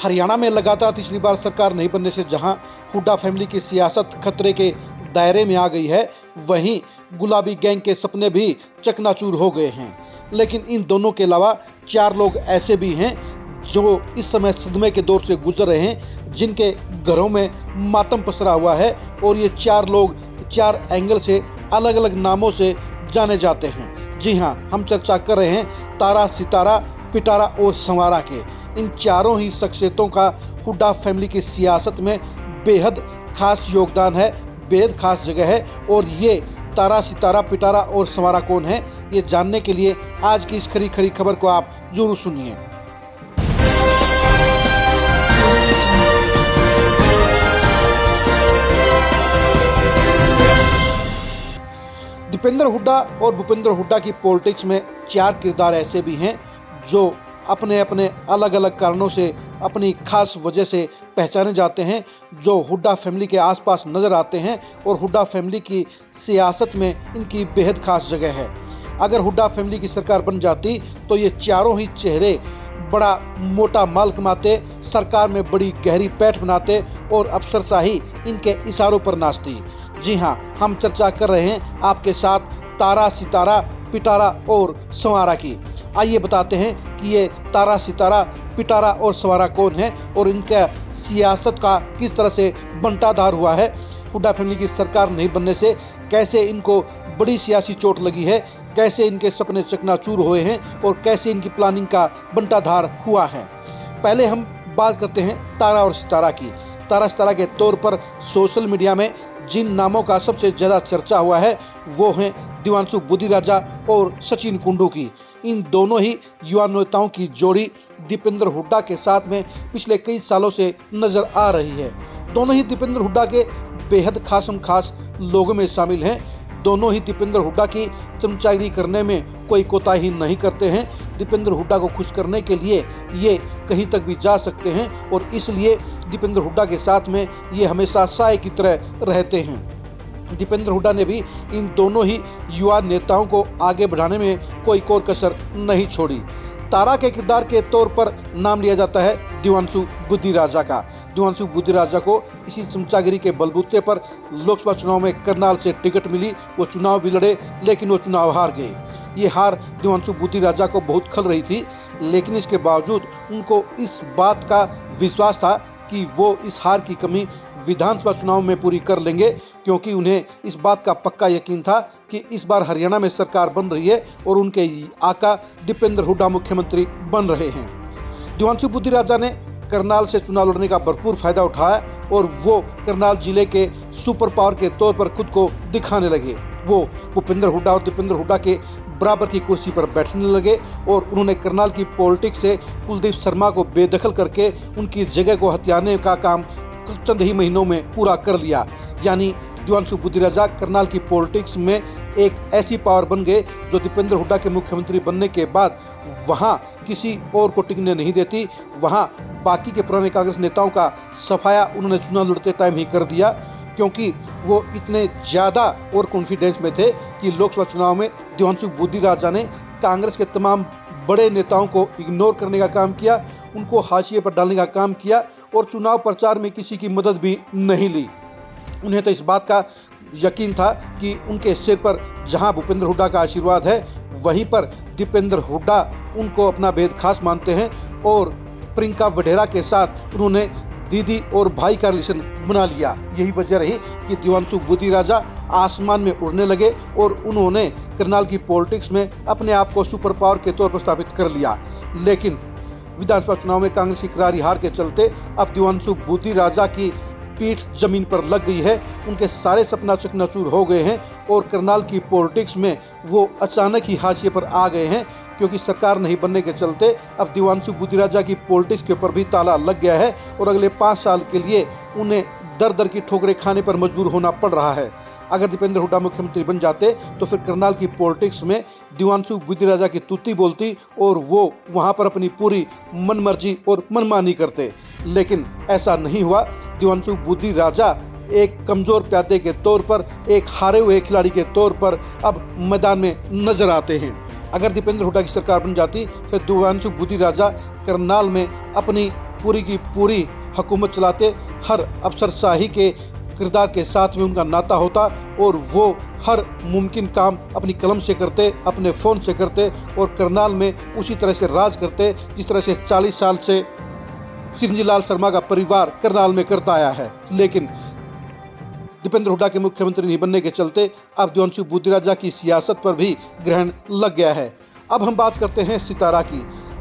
हरियाणा में लगातार तीसरी बार सरकार नहीं बनने से जहां हुड्डा फैमिली की सियासत खतरे के दायरे में आ गई है, वहीं गुलाबी गैंग के सपने भी चकनाचूर हो गए हैं। लेकिन इन दोनों के अलावा 4 लोग ऐसे भी हैं जो इस समय सदमे के दौर से गुजर रहे हैं, जिनके घरों में मातम पसरा हुआ है। और ये 4 लोग 4 एंगल से अलग अलग नामों से जाने जाते हैं। जी हाँ, हम चर्चा कर रहे हैं तारा, सितारा, पिटारा और संवारा के। इन चारों ही शख्सियतों का हुड्डा फैमिली की सियासत में बेहद खास योगदान है, बेहद खास जगह है। और ये तारा, सितारा, पिटारा और संवारा कौन है, ये जानने के लिए आज की इस खरी खरी खबर को आप जरूर सुनिए। दीपेंद्र हुड्डा और भूपेंद्र हुड्डा की पॉलिटिक्स में 4 किरदार ऐसे भी हैं जो अपने अपने अलग अलग कारणों से, अपनी खास वजह से पहचाने जाते हैं, जो हुड्डा फैमिली के आसपास नज़र आते हैं और हुड्डा फैमिली की सियासत में इनकी बेहद खास जगह है। अगर हुड्डा फैमिली की सरकार बन जाती तो ये चारों ही चेहरे बड़ा मोटा माल कमाते, सरकार में बड़ी गहरी पैठ बनाते और अफसरशाही इनके इशारों पर नाचती। जी हाँ, हम चर्चा कर रहे हैं आपके साथ तारा, सितारा, पिटारा और संवारा की। आइए बताते हैं कि ये तारा, सितारा, पिटारा और संवारा कौन है और इनका सियासत का किस तरह से बंटाधार हुआ है। हुड्डा फैमिली की सरकार नहीं बनने से कैसे इनको बड़ी सियासी चोट लगी है, कैसे इनके सपने चकनाचूर हुए हैं और कैसे इनकी प्लानिंग का बंटाधार हुआ है। पहले हम बात करते हैं तारा और सितारा की। तारा, सितारा के तौर पर सोशल मीडिया में जिन नामों का सबसे ज़्यादा चर्चा हुआ है वो हैं दिवांशु बुद्धिराजा और सचिन कुंडू की। इन दोनों ही युवा नेताओं की जोड़ी दीपेंद्र हुड्डा के साथ में पिछले कई सालों से नज़र आ रही है। दोनों ही दीपेंद्र हुड्डा के बेहद खास लोगों में शामिल हैं। दोनों ही दीपेंद्र हुड्डा की चमचागिरी करने में कोई कोताही नहीं करते हैं। दीपेंद्र हुड्डा को खुश करने के लिए ये कहीं तक भी जा सकते हैं और इसलिए दीपेंद्र हुड्डा के साथ में ये हमेशा साए की तरह रहते हैं। दीपेंद्र हुड्डा ने भी इन दोनों ही युवा नेताओं को आगे बढ़ाने में कोई कोर कसर नहीं छोड़ी। तारा के किरदार के तौर पर नाम लिया जाता है दिवांशु बुद्धिराजा का। दिवांशु बुद्धिराजा को इसी चमचागिरी के बलबूते पर लोकसभा चुनाव में करनाल से टिकट मिली। वो चुनाव भी लड़े लेकिन वो चुनाव हार गए। ये हार दिवांशु बुद्धिराजा को बहुत खल रही थी, लेकिन इसके बावजूद उनको इस बात का विश्वास था कि वो इस हार की कमी विधानसभा चुनाव में पूरी कर लेंगे, क्योंकि उन्हें इस बात का पक्का यकीन था कि इस बार हरियाणा में सरकार बन रही है और उनके आका दीपेंद्र हुड्डा मुख्यमंत्री बन रहे हैं। दिवांशु बुद्धिराजा ने करनाल से चुनाव लड़ने का भरपूर फायदा उठाया और वो करनाल जिले के सुपर पावर के तौर पर खुद को दिखाने लगे। वो भूपेंद्र हुड्डा और दीपेंद्र हुड्डा के बराबर की कुर्सी पर बैठने लगे और उन्होंने करनाल की पॉलिटिक्स से कुलदीप शर्मा को बेदखल करके उनकी जगह को हथियाने का काम चंद ही महीनों में पूरा कर लिया। यानी दिवांशु बुद्धिराजा करनाल की पॉलिटिक्स में एक ऐसी पावर बन गए जो दीपेंद्र हुड्डा के मुख्यमंत्री बनने के बाद वहां किसी और को टिकने नहीं देती। वहां बाकी के पुराने कांग्रेस नेताओं का सफाया उन्होंने चुनाव लड़ते टाइम ही कर दिया, क्योंकि वो इतने ज़्यादा और कॉन्फिडेंस में थे कि लोकसभा चुनाव में दिवांशु बुद्धिराजा ने कांग्रेस के तमाम बड़े नेताओं को इग्नोर करने का काम किया, उनको हाशिए पर डालने का काम किया और चुनाव प्रचार में किसी की मदद भी नहीं ली। उन्हें तो इस बात का यकीन था कि उनके सिर पर जहां भूपेंद्र हुड्डा का आशीर्वाद है, वहीं पर दीपेंद्र हुड्डा उनको अपना बेहद खास मानते हैं और प्रियंका वढेरा के साथ उन्होंने दीदी और भाई का रिलेशन बना लिया। यही वजह रही कि दिवांशु बुद्धिराजा आसमान में उड़ने लगे और उन्होंने करनाल की पॉलिटिक्स में अपने आप को सुपर पावर के तौर पर स्थापित कर लिया। लेकिन विधानसभा चुनाव में कांग्रेस की करारी हार के चलते अब दिवांशु बुद्धिराजा की पीठ जमीन पर लग गई है। उनके सारे सपना चकनाचूर हो गए हैं और करनाल की पॉलिटिक्स में वो अचानक ही हाशिए पर आ गए हैं, क्योंकि सरकार नहीं बनने के चलते अब दिवांशु बुद्धिराजा की पॉलिटिक्स के ऊपर भी ताला लग गया है और अगले 5 साल के लिए उन्हें दर दर की ठोकरें खाने पर मजबूर होना पड़ रहा है। अगर दीपेंद्र हुड्डा मुख्यमंत्री बन जाते तो फिर करनाल की पॉलिटिक्स में दिवांशु बुद्धिराजा की तूती बोलती और वो वहां पर अपनी पूरी मनमर्जी और मनमानी करते। लेकिन ऐसा नहीं हुआ। दिवांशु बुद्धिराजा एक कमजोर प्यादे के तौर पर, एक हारे हुए खिलाड़ी के तौर पर अब मैदान में नजर आते हैं। अगर दीपेंद्र हुड्डा की सरकार बन जाती फिर दिवांशु बुद्धिराजा करनाल में अपनी पूरी की पूरी हुकूमत चलाते, हर अफसरशाही के किरदार के साथ में उनका नाता होता और वो हर मुमकिन काम अपनी कलम से करते, अपने फ़ोन से करते और करनाल में उसी तरह से राज करते जिस तरह से 40 साल से सिरंजीव लाल शर्मा का परिवार करनाल में करता आया है। लेकिन दीपेंद्र हुड्डा के मुख्यमंत्री नहीं बनने के चलते अब देवांशु बुद्धिराजा की सियासत पर भी ग्रहण लग गया है। अब हम बात करते हैं सितारा की।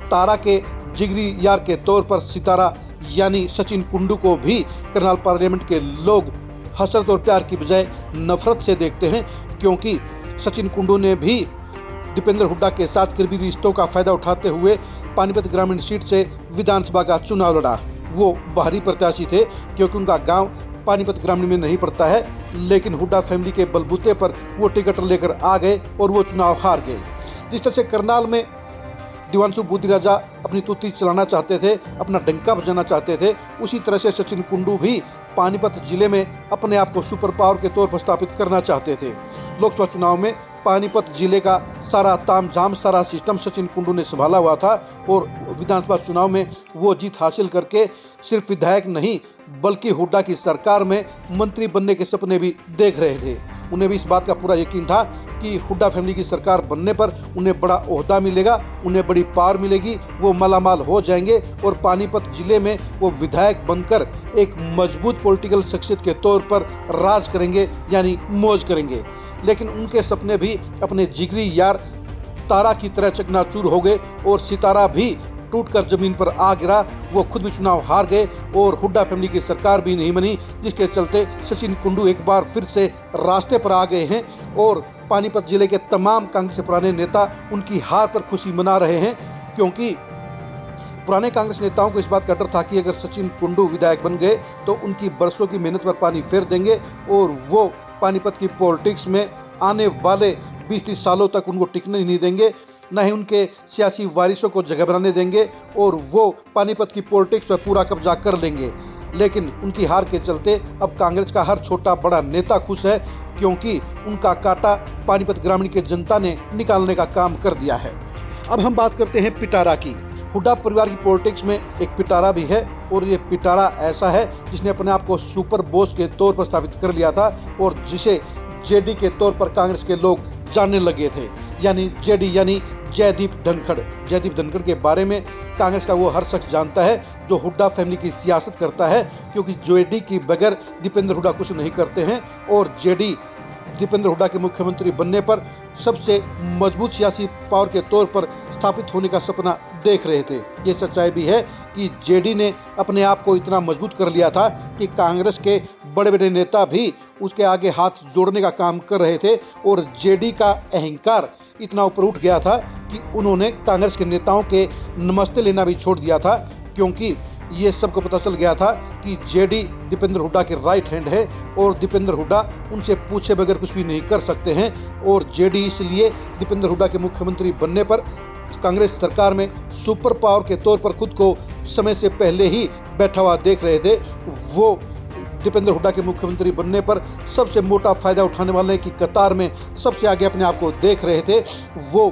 तारा के जिगरी यार के तौर पर सितारा यानी सचिन कुंडू को भी करनाल पार्लियामेंट के लोग हसरत और प्यार की बजाय नफरत से देखते हैं, क्योंकि सचिन कुंडू ने भी दीपेंद्र हुड्डा के साथ करीबी रिश्तों का फायदा उठाते हुए पानीपत ग्रामीण सीट से विधानसभा का चुनाव लड़ा। वो बाहरी प्रत्याशी थे क्योंकि उनका गांव पानीपत ग्रामीण में नहीं पड़ता है, लेकिन हुड्डा फैमिली के बलबूते पर वो टिकट लेकर आ गए और वो चुनाव हार गए। जिस तरह से करनाल में देवांशु बुद्धिराजा अपनी तुत्ती चलाना चाहते थे, अपना डंका बजाना चाहते थे, उसी तरह से सचिन कुंडू भी पानीपत जिले में अपने आप को सुपर पावर के तौर पर स्थापित करना चाहते थे। लोकसभा चुनाव में पानीपत जिले का सारा तामझाम, सारा सिस्टम सचिन कुंडू ने संभाला हुआ था और विधानसभा चुनाव में वो जीत हासिल करके सिर्फ विधायक नहीं बल्कि हुड्डा की सरकार में मंत्री बनने के सपने भी देख रहे थे। उन्हें भी इस बात का पूरा यकीन था कि हुड्डा फैमिली की सरकार बनने पर उन्हें बड़ा ओहदा मिलेगा, उन्हें बड़ी पावर मिलेगी, वो मालामाल हो जाएंगे और पानीपत जिले में वो विधायक बनकर एक मजबूत पॉलिटिकल शख्सियत के तौर पर राज करेंगे, यानी मौज करेंगे। लेकिन उनके सपने भी अपने जिगरी यार तारा की तरह चकनाचूर हो गए और सितारा भी टूटकर जमीन पर आ गिरा। वो खुद भी चुनाव हार गए और हुड्डा फैमिली की सरकार भी नहीं बनी, जिसके चलते सचिन कुंडू एक बार फिर से रास्ते पर आ गए हैं और पानीपत जिले के तमाम कांग्रेस के पुराने नेता उनकी हार पर खुशी मना रहे हैं, क्योंकि पुराने कांग्रेस नेताओं को इस बात का डर था कि अगर सचिन कुंडू विधायक बन गए तो उनकी बरसों की मेहनत पर पानी फेर देंगे और वो पानीपत की पॉलिटिक्स में आने वाले 20-30 सालों तक उनको टिकने नहीं देंगे, न ही उनके सियासी वारिसों को जगह बनाने देंगे और वो पानीपत की पॉलिटिक्स पर पूरा कब्जा कर लेंगे। लेकिन उनकी हार के चलते अब कांग्रेस का हर छोटा बड़ा नेता खुश है, क्योंकि उनका कांटा पानीपत ग्रामीण के जनता ने निकालने का काम कर दिया है। अब हम बात करते हैं पिटारा की। हुड्डा परिवार की पॉलिटिक्स में एक पिटारा भी है और ये पिटारा ऐसा है जिसने अपने आप को सुपर बॉस के तौर पर स्थापित कर लिया था और जिसे जेडी के तौर पर कांग्रेस के लोग जानने लगे थे, यानी जेडी यानी जयदीप धनखड़। जयदीप धनखड़ के बारे में कांग्रेस का वो हर शख्स जानता है जो हुड्डा फैमिली की सियासत करता है, क्योंकि जेडी की बगैर दीपेंद्र हुड्डा कुछ नहीं करते हैं और जेडी दीपेंद्र हुड्डा के मुख्यमंत्री बनने पर सबसे मजबूत सियासी पावर के तौर पर स्थापित होने का सपना देख रहे थे। ये सच्चाई भी है कि जेडी ने अपने आप को इतना मजबूत कर लिया था कि कांग्रेस के बड़े बड़े नेता भी उसके आगे हाथ जोड़ने का काम कर रहे थे और जेडी का अहंकार इतना ऊपर उठ गया था कि उन्होंने कांग्रेस के नेताओं के नमस्ते लेना भी छोड़ दिया था, क्योंकि ये सबको पता चल गया था कि जेडी दीपेंद्र हुड्डा के राइट हैंड है और दीपेंद्र हुड्डा उनसे पूछे बगैर कुछ भी नहीं कर सकते हैं और जेडी इसलिए दीपेंद्र हुड्डा के मुख्यमंत्री बनने पर कांग्रेस सरकार में सुपर पावर के तौर पर खुद को समय से पहले ही बैठा हुआ देख रहे थे। वो दीपेंद्र हुड्डा के मुख्यमंत्री बनने पर सबसे मोटा फायदा उठाने वाले की कतार में सबसे आगे अपने आप को देख रहे थे। वो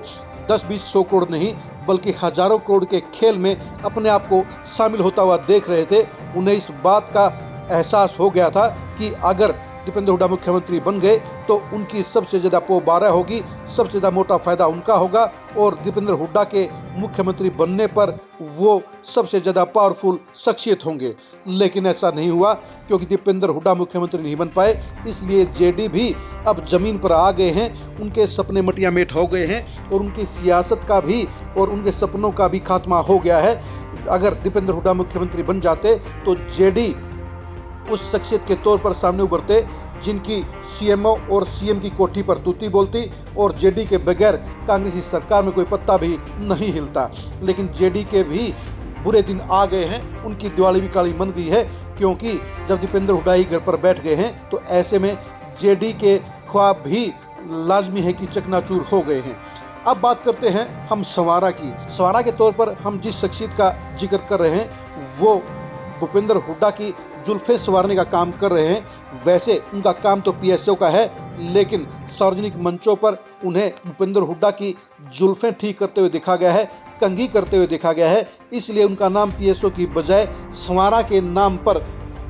10-20-100 करोड़ नहीं बल्कि हजारों करोड़ के खेल में अपने आप को शामिल होता हुआ देख रहे थे। उन्हें इस बात का एहसास हो गया था कि अगर दीपेंद्र हुड्डा मुख्यमंत्री बन गए तो उनकी सबसे ज़्यादा पोबारा होगी, सबसे ज़्यादा मोटा फायदा उनका होगा और दीपेंद्र हुड्डा के मुख्यमंत्री बनने पर वो सबसे ज़्यादा पावरफुल शख्सियत होंगे। लेकिन ऐसा नहीं हुआ, क्योंकि दीपेंद्र हुड्डा मुख्यमंत्री नहीं बन पाए, इसलिए जेडी भी अब ज़मीन पर आ गए हैं। उनके सपने मटिया मेट हो गए हैं और उनकी सियासत का भी और उनके सपनों का भी खात्मा हो गया है। अगर दीपेंद्र हुड्डा मुख्यमंत्री बन जाते तो जेडी उस शख्सियत के तौर पर सामने उभरते जिनकी सीएमओ और सीएम की कोठी पर तूती बोलती और जेडी के बगैर कांग्रेसी सरकार में कोई पत्ता भी नहीं हिलता। लेकिन जेडी के भी बुरे दिन आ गए हैं, उनकी दिवाली भी काली मन गई है, क्योंकि जब दीपेंद्र हुड्डा ही घर पर बैठ गए हैं तो ऐसे में जेडी के ख्वाब भी लाजमी है कि चकनाचूर हो गए हैं। अब बात करते हैं हम संवारा की। संवारा के तौर पर हम जिस शख्सियत का जिक्र कर रहे हैं वो भूपेंद्र हुड्डा की जुल्फे संवारने का काम कर रहे हैं, वैसे उनका काम तो पीएसओ का है, लेकिन सार्वजनिक मंचों पर उन्हें भूपेंद्र हुड्डा की जुल्फें ठीक करते हुए देखा गया है, कंघी करते हुए देखा गया है। इसलिए उनका नाम पीएसओ की बजाय संवारा के नाम पर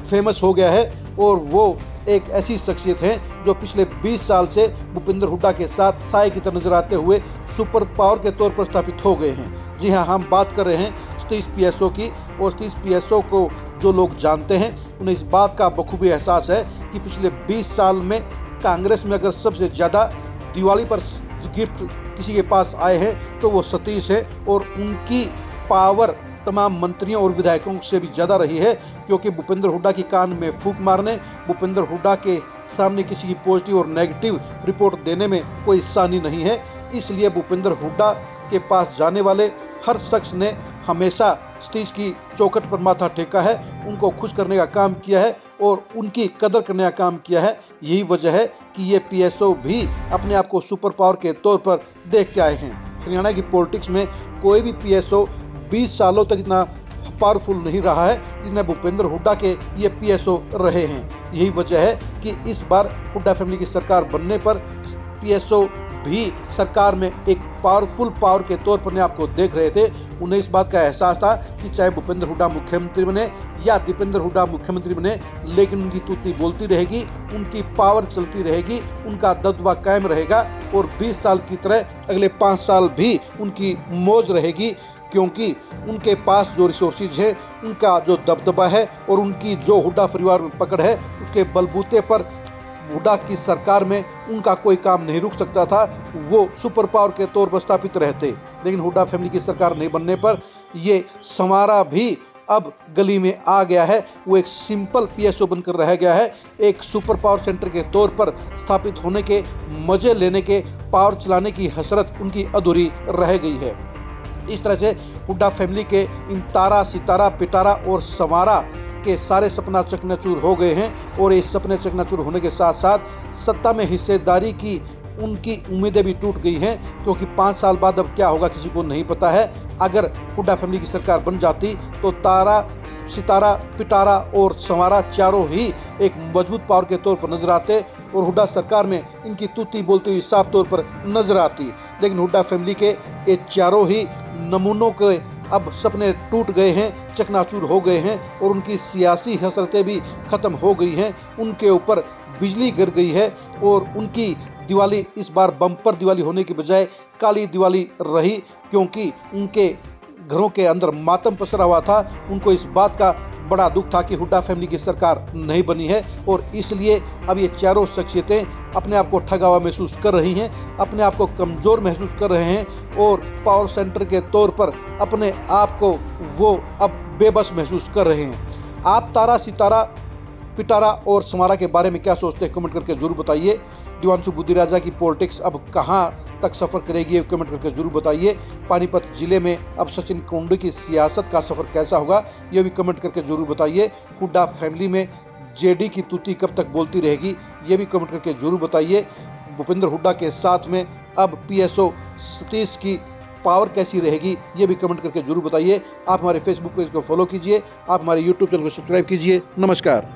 फेमस हो गया है और वो एक ऐसी शख्सियत हैं जो पिछले 20 साल से भूपेंद्र हुड्डा के साथ साए की तरह नजर आते हुए सुपर पावर के तौर पर स्थापित हो गए हैं। जी हाँ, हम बात कर रहे हैं सतीश पीएसओ की, और सतीश पीएसओ को जो लोग जानते हैं उन्हें इस बात का बखूबी एहसास है कि पिछले 20 साल में कांग्रेस में अगर सबसे ज़्यादा दिवाली पर गिफ्ट किसी के पास आए हैं तो वो सतीश है, और उनकी पावर तमाम मंत्रियों और विधायकों से भी ज़्यादा रही है, क्योंकि भूपेंद्र हुड्डा की कान में फूंक मारने, भूपेंद्र हुड्डा के सामने किसी की पॉजिटिव और नेगेटिव रिपोर्ट देने में कोई सानी नहीं है। इसलिए भूपेंद्र हुड्डा के पास जाने वाले हर शख्स ने हमेशा सतीश की चौखट पर माथा टेका है, उनको खुश करने का काम किया है और उनकी कदर करने का काम किया है। यही वजह है कि ये पीएसओ भी अपने आप को सुपर पावर के तौर पर देखते आए हैं। हरियाणा की पॉलिटिक्स में कोई भी पीएसओ 20 सालों तक इतना पावरफुल नहीं रहा है जितना भूपेंद्र हुड्डा के ये पीएसओ रहे हैं। यही वजह है कि इस बार हुड्डा फैमिली की सरकार बनने पर पीएसओ भी सरकार में एक पावरफुल पावर के तौर पर अपने आप को देख रहे थे। उन्हें इस बात का एहसास था कि चाहे भूपेंद्र हुड्डा मुख्यमंत्री बने या दीपेंद्र हुड्डा मुख्यमंत्री बने, लेकिन उनकी तूती बोलती रहेगी, उनकी पावर चलती रहेगी, उनका दबदबा कायम रहेगा और 20 साल की तरह अगले 5 साल भी उनकी मौज रहेगी, क्योंकि उनके पास जो रिसोर्सेज है, उनका जो दबदबा है और उनकी जो हुड्डा परिवार में पकड़ है, उसके बलबूते पर हुड्डा की सरकार में उनका कोई काम नहीं रुक सकता था। वो सुपर पावर के तौर पर स्थापित रहते। लेकिन हुड्डा फैमिली की सरकार नहीं बनने पर ये संवारा भी अब गली में आ गया है। वो एक सिंपल पीएसओ बनकर रह गया है। एक सुपर पावर सेंटर के तौर पर स्थापित होने के मजे लेने के, पावर चलाने की हसरत उनकी अधूरी रह गई है। इस तरह से हुड्डा फैमिली के इन तारा, सितारा, पिटारा और संवारा के सारे सपना चकनाचूर हो गए हैं, और इस सपने चकनाचूर होने के साथ साथ सत्ता में हिस्सेदारी की उनकी उम्मीदें भी टूट गई हैं, क्योंकि 5 साल बाद अब क्या होगा किसी को नहीं पता है। अगर हुड्डा फैमिली की सरकार बन जाती तो तारा, सितारा, पिटारा और संवारा चारों ही एक मजबूत पावर के तौर पर नजर आते और हुड्डा सरकार में इनकी तूती बोलती हुई साफ तौर पर नजर आती। लेकिन हुड्डा फैमिली के ये चारों ही नमूनों के अब सपने टूट गए हैं, चकनाचूर हो गए हैं और उनकी सियासी हसरतें भी खत्म हो गई हैं। उनके ऊपर बिजली गिर गई है और उनकी दिवाली इस बार बम्पर दिवाली होने की बजाय काली दिवाली रही, क्योंकि उनके घरों के अंदर मातम पसरा हुआ था। उनको इस बात का बड़ा दुख था कि हुड्डा फैमिली की सरकार नहीं बनी है, और इसलिए अब ये चारों शख्सियतें अपने आप को ठगा हुआ महसूस कर रही हैं, अपने आप को कमज़ोर महसूस कर रहे हैं और पावर सेंटर के तौर पर अपने आप को वो अब बेबस महसूस कर रहे हैं। आप तारा, सितारा, पिटारा और संवारा के बारे में क्या सोचते हैं, कमेंट करके जरूर बताइए। दिवांशु बुद्धिराजा की पॉलिटिक्स अब कहाँ तक सफ़र करेगी, ये कमेंट करके जरूर बताइए। पानीपत जिले में अब सचिन कुंडू की सियासत का सफ़र कैसा होगा, ये भी कमेंट करके जरूर बताइए। हुड्डा फैमिली में जेडी की तूती कब तक बोलती रहेगी, ये भी कमेंट करके जरूर बताइए। भूपेंद्र हुड्डा के साथ में अब पीएसओ सतीश की पावर कैसी रहेगी, ये भी कमेंट करके जरूर बताइए। आप हमारे फेसबुक पेज को फॉलो कीजिए, आप हमारे यूट्यूब चैनल को सब्सक्राइब कीजिए। नमस्कार।